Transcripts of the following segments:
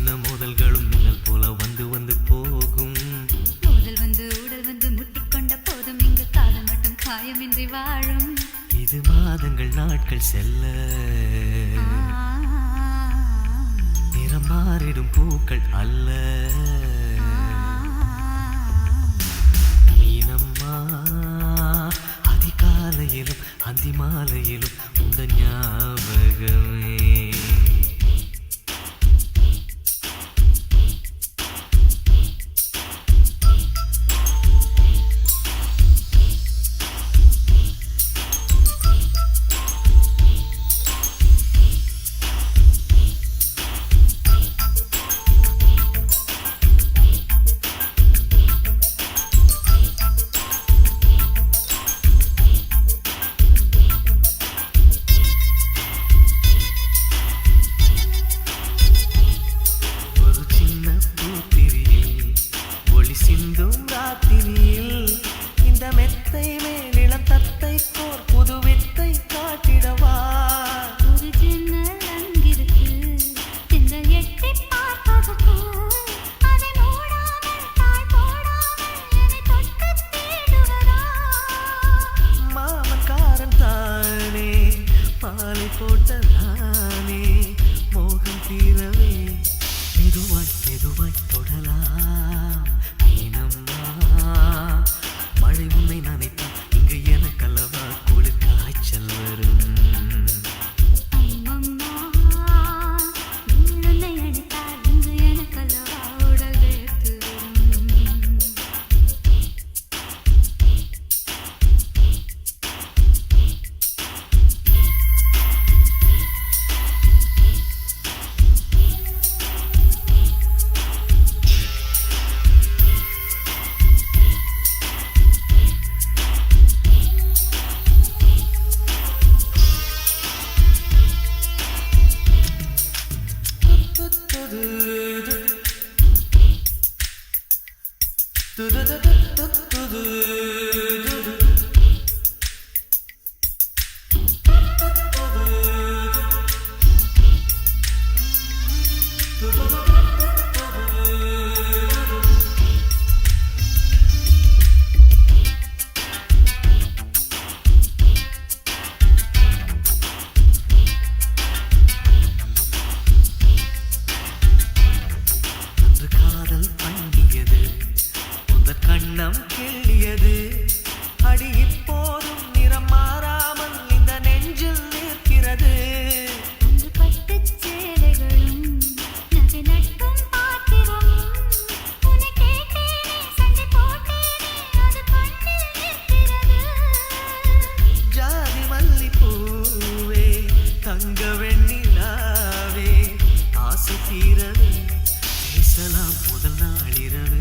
சின்ன மோதல்களும் மின்னல் போல வந்து வந்து போகும். மோதல் வந்து உடல் வந்து முட்டிக்கொண்ட போதும் இங்கு காதல் மட்டும் காயமின்றி வாழும். இது மாதங்கள் நாட்கள் செல்ல நிறம் மாறிடும் பூக்கள் அல்ல. மீனம்மா அதிகாலையிலும் அந்தி மாலையிலும் உந்த ஞாபகமே. போட்டதானே மோகம் தீரவே மெதுவாய் மெதுவாய் தொடலாம். மீனம்மா மழை உன்னை நினைத்தால் இங்கு எனக்கல்லவா குளிர் காய்ச்சல் வரும். கண்ணம் கிள்ளியது அடி இப்போதும் நிறம் மாறாமல் இந்த நெஞ்சில் நிற்கிறது. பட்டுச் சேலைகளும் நகை நட்டும் பாத்திரமும் உன்னை கேட்டேனே சண்டை போட்டேனே அது கண்ணில் நிற்கிறது. ஜாதி மல்லிப்பூவே தங்க வெண்ணிலாவே ஆசை தீரவே பேசலாம் முதல் நாளிரவு.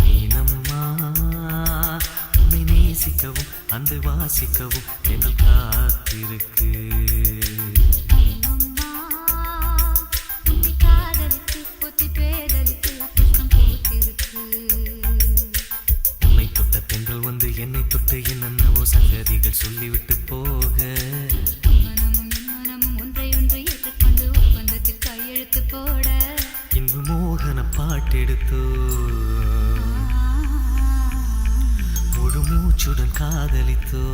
மீனம்மா உன்னை நேசிக்கவும் அன்று வாசிக்கவும் எங்கள் காத்திருக்கு. உன்னை தொட்ட பெண்கள் வந்து என்னை தொட்டு என்னென்னவோ சங்கதிகள் சொல்லிவிட்டு போக இன்பு மோகன பாட்டெடுத்தோ முழு மூச்சுடன் காதலித்தோ.